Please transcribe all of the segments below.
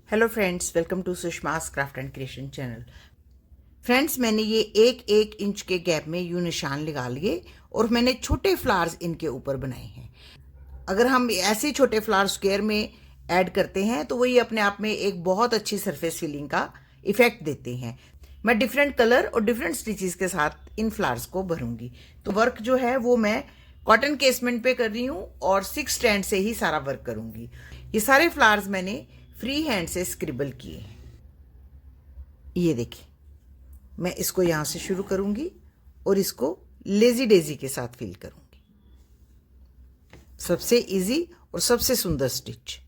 Hello friends, welcome to Sushma's craft and creation channel. Friends, मैंने ये एक एक इंच के गैप में यूं निशान लगा लिए और मैंने छोटे फ्लावर्स इनके ऊपर बनाए हैं। अगर हम ऐसे छोटे फ्लावर स्क्वायर में ऐड करते हैं तो वही अपने आप में एक बहुत अच्छी सरफेस फिलिंग का इफेक्ट देते हैं। मैं डिफरेंट कलर और डिफरेंट स्टिचेस के साथ इन फ्लावर्स को भरूंगी। तो वर्क जो है वो मैं कॉटन केसमेंट पे कर रही हूँ और 6 स्टैंड से ही सारा वर्क करूंगी। ये सारे फ्लावर्स मैंने फ्री हैंड से स्क्रिबल किए हैं। ये देखिए, मैं इसको यहाँ से शुरू करूंगी और इसको लेजी डेजी के साथ फिल करूंगी। सबसे इजी और सबसे सुंदर स्टिच।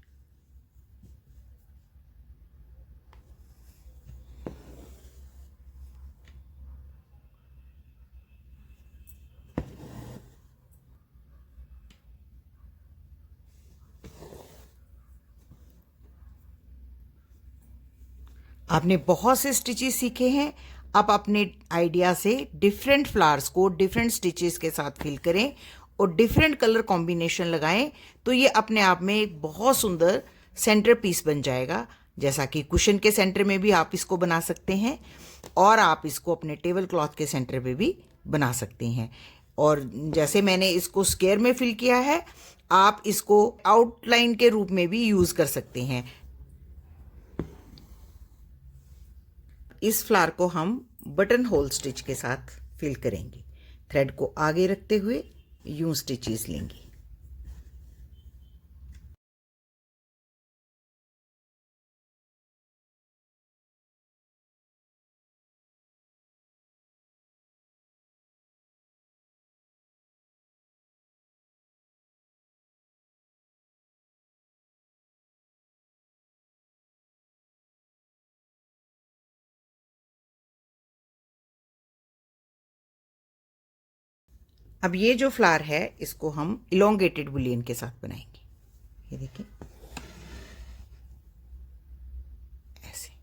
आपने बहुत से स्टिचेस सीखे हैं। आप अपने आइडिया से डिफरेंट फ्लावर्स को डिफरेंट स्टिचेस के साथ फिल करें और डिफरेंट कलर कॉम्बिनेशन लगाएं तो ये अपने आप में एक बहुत सुंदर सेंटर पीस बन जाएगा। जैसा कि कुशन के सेंटर में भी आप इसको बना सकते हैं और आप इसको अपने टेबल क्लॉथ के सेंटर पे भी बना सकते हैं। और जैसे मैंने इसको स्क्वायर में फिल किया है, आप इसको आउटलाइन के रूप में भी यूज़ कर सकते हैं। इस फ्लावर को हम बटन होल स्टिच के साथ फिल करेंगे। थ्रेड को आगे रखते हुए यूं स्टिचेस लेंगे। अब ये जो फ्लावर है इसको हम इलोंगेटेड बुलियन के साथ बनाएंगे। ये देखिए, ऐसे।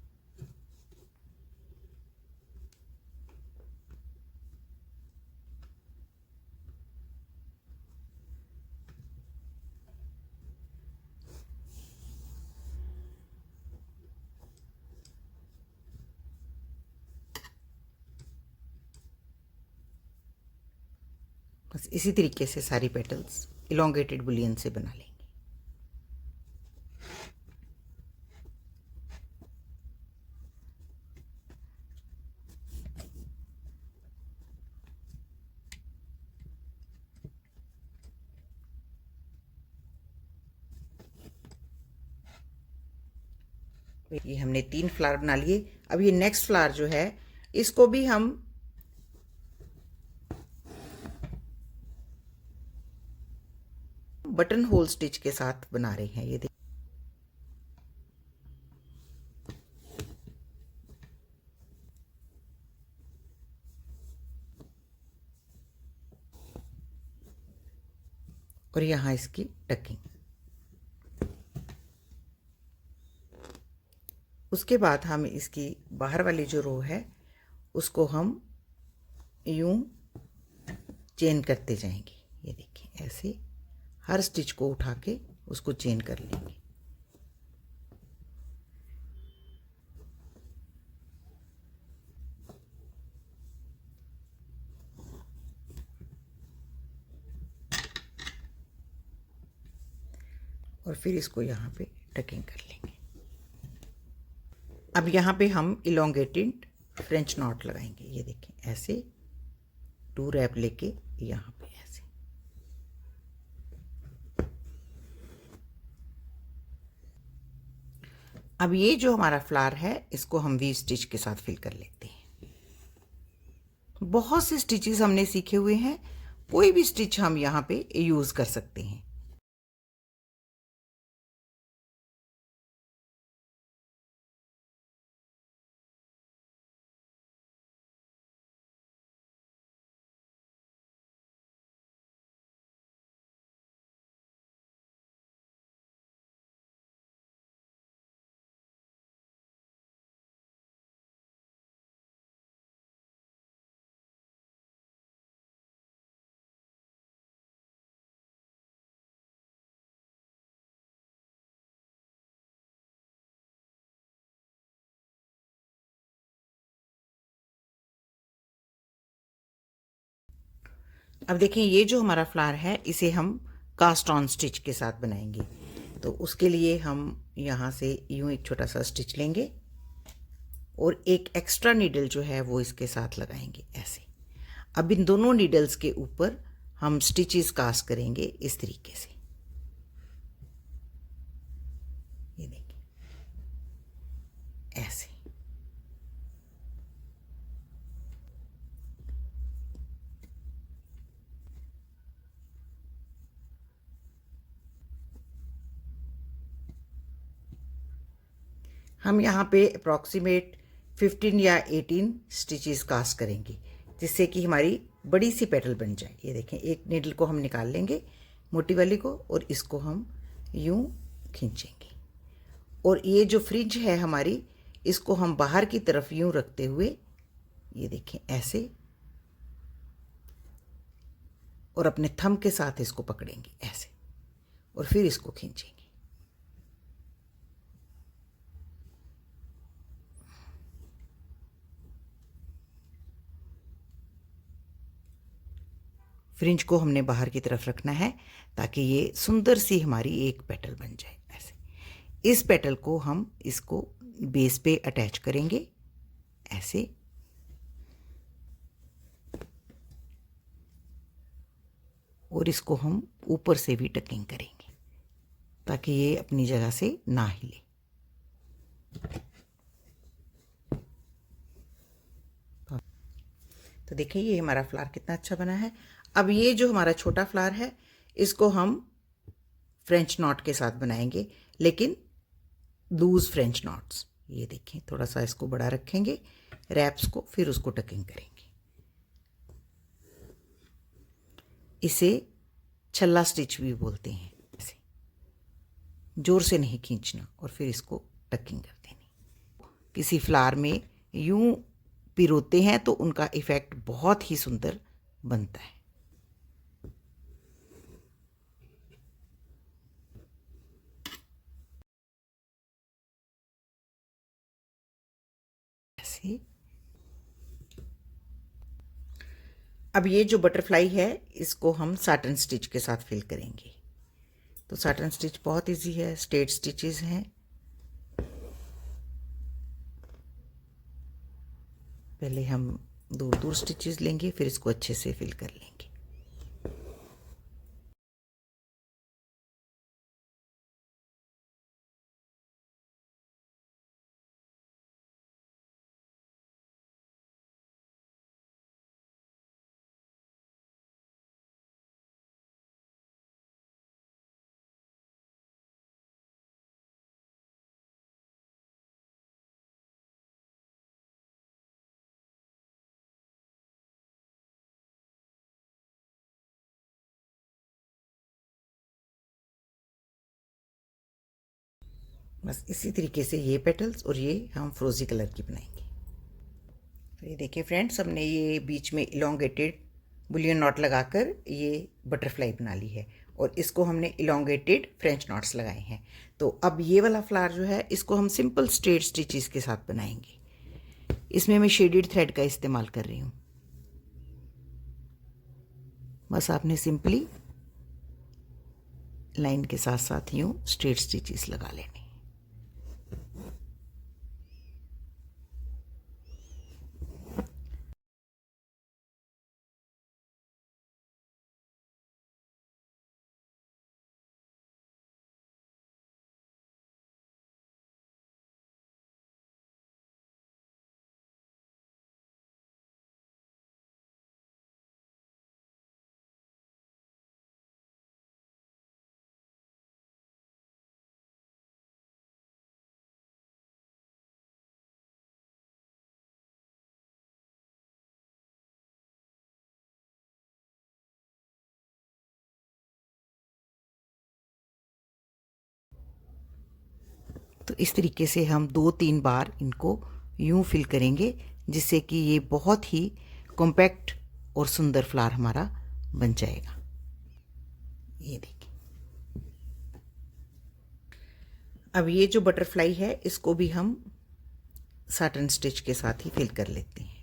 बस इसी तरीके से सारी पेटल्स इलोंगेटेड बुलियन से बना लेंगे। ये हमने 3 फ्लावर बना लिए। अब ये नेक्स्ट फ्लावर जो है इसको भी हम बटन होल स्टिच के साथ बना रहे हैं। ये देखिए, और यहाँ इसकी टकिंग। उसके बाद हम इसकी बाहर वाली जो रो है उसको हम यूं चेन करते जाएंगे। ये देखिए, ऐसे हर स्टिच को उठा के उसको चेन कर लेंगे। और फिर इसको यहाँ पे टकिंग कर लेंगे। अब यहाँ पे हम इलोंगेटेड फ्रेंच नॉट लगाएंगे। ये देखें, ऐसे 2 रैप लेके यहाँ पे ऐसे। अब ये जो हमारा फ्लावर है इसको हम वी स्टिच के साथ फिल कर लेते हैं। बहुत से स्टिचेस हमने सीखे हुए हैं, कोई भी स्टिच हम यहाँ पे यूज़ कर सकते हैं। अब देखें ये जो हमारा फ्लावर है इसे हम कास्ट ऑन स्टिच के साथ बनाएंगे। तो उसके लिए हम यहाँ से यूँ एक छोटा सा स्टिच लेंगे और एक एक्स्ट्रा नीडल जो है वो इसके साथ लगाएंगे ऐसे। अब इन दोनों नीडल्स के ऊपर हम स्टिचेस कास्ट करेंगे इस तरीके से। ये देखिए ऐसे। हम यहाँ पे अप्रॉक्सीमेट 15 या 18 स्टिचेस कास्ट करेंगे जिससे कि हमारी बड़ी सी पेटल बन जाए। ये देखें एक नीडल को हम निकाल लेंगे मोटी वाली को और इसको हम यूं खींचेंगे और ये जो फ्रिंज है हमारी इसको हम बाहर की तरफ यूं रखते हुए ये देखें ऐसे और अपने थंब के साथ इसको पकड़ेंगे ऐसे और फिर इसको खींचेंगे। फ्रिंज को हमने बाहर की तरफ रखना है ताकि ये सुंदर सी हमारी एक पेटल बन जाए ऐसे। इस पेटल को हम इसको बेस पे अटैच करेंगे ऐसे और इसको हम ऊपर से भी टकिंग करेंगे ताकि ये अपनी जगह से ना हिले। तो देखिए ये हमारा फ्लावर कितना अच्छा बना है। अब ये जो हमारा छोटा फ्लावर है इसको हम फ्रेंच नॉट के साथ बनाएंगे, लेकिन लूज फ्रेंच नॉट्स। ये देखें थोड़ा सा इसको बड़ा रखेंगे रैप्स को, फिर उसको टकिंग करेंगे। इसे छल्ला स्टिच भी बोलते हैं। ऐसे जोर से नहीं खींचना और फिर इसको टकिंग कर देनी। किसी फ्लावर में यूं पिरोते हैं तो उनका इफ़ेक्ट बहुत ही सुंदर बनता है। ऐसे अब ये जो बटरफ्लाई है इसको हम साटन स्टिच के साथ फिल करेंगे। तो साटन स्टिच बहुत इजी है, स्ट्रेट स्टिचेस हैं। पहले हम दूर दूर स्टिचेस लेंगे, फिर इसको अच्छे से फिल कर लेंगे। बस इसी तरीके से ये पेटल्स और ये हम फ्रोजी कलर की बनाएंगे। तो ये देखिए फ्रेंड्स, हमने ये बीच में इलोंगेटेड बुलियन नॉट लगाकर ये बटरफ्लाई बना ली है और इसको हमने इलोंगेटेड फ्रेंच नॉट्स लगाए हैं। तो अब ये वाला फ्लावर जो है इसको हम सिंपल स्ट्रेट स्टिचेस के साथ बनाएंगे। इसमें मैं शेडेड थ्रेड का इस्तेमाल कर रही हूँ। बस आपने सिंपली लाइन के साथ साथ यूँ स्ट्रेट स्टिचेस लगा लेने। तो इस तरीके से हम 2-3 बार इनको यूं फिल करेंगे जिससे कि ये बहुत ही कॉम्पैक्ट और सुंदर फ्लावर हमारा बन जाएगा। ये देखिए अब ये जो बटरफ्लाई है इसको भी हम साटन स्टिच के साथ ही फिल कर लेते हैं।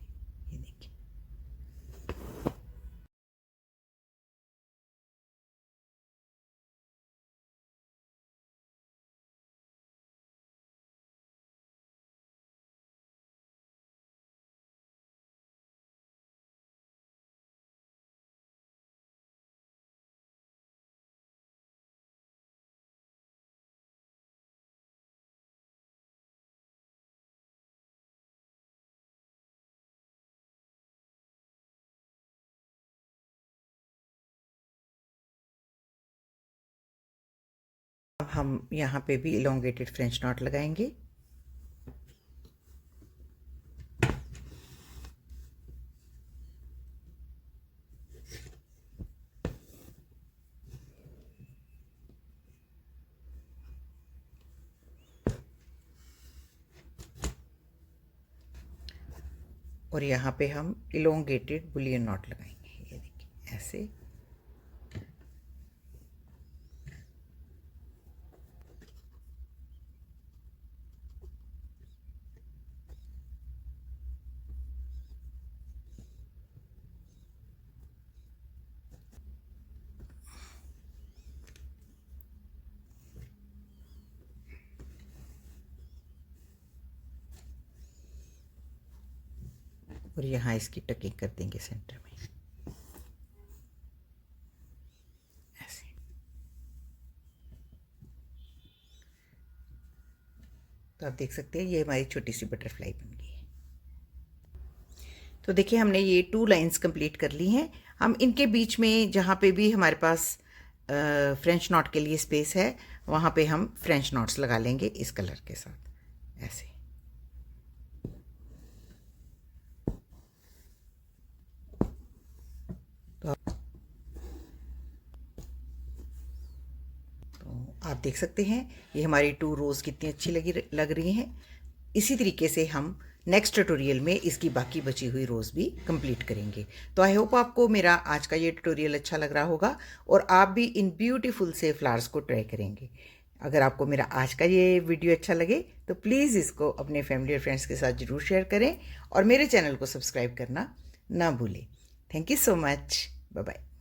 हम यहाँ पे भी इलोंगेटेड फ्रेंच नॉट लगाएंगे। और यहाँ पे हम इलोंगेटेड बुलियन नॉट लगाएंगे। ये देखिए ऐसे। और यहाँ इसकी टकिंग कर देंगे सेंटर में ऐसे। तो आप देख सकते हैं ये हमारी छोटी सी बटरफ्लाई बन गई है। तो देखिए हमने ये 2 लाइंस कंप्लीट कर ली हैं। हम इनके बीच में जहाँ पे भी हमारे पास फ्रेंच नॉट के लिए स्पेस है वहाँ पे हम फ्रेंच नॉट्स लगा लेंगे इस कलर के साथ ऐसे। तो आप देख सकते हैं ये हमारी 2 रोज़ कितनी अच्छी लग रही हैं। इसी तरीके से हम नेक्स्ट ट्यूटोरियल में इसकी बाकी बची हुई रोज़ भी कंप्लीट करेंगे। तो आई होप आपको मेरा आज का ये ट्यूटोरियल अच्छा लग रहा होगा और आप भी इन ब्यूटीफुल से फ्लावर्स को ट्राई करेंगे। अगर आपको मेरा आज का ये वीडियो अच्छा लगे तो प्लीज़ इसको अपने फैमिली और फ्रेंड्स के साथ ज़रूर शेयर करें और मेरे चैनल को सब्सक्राइब करना ना भूलें। Thank you so much. Bye bye.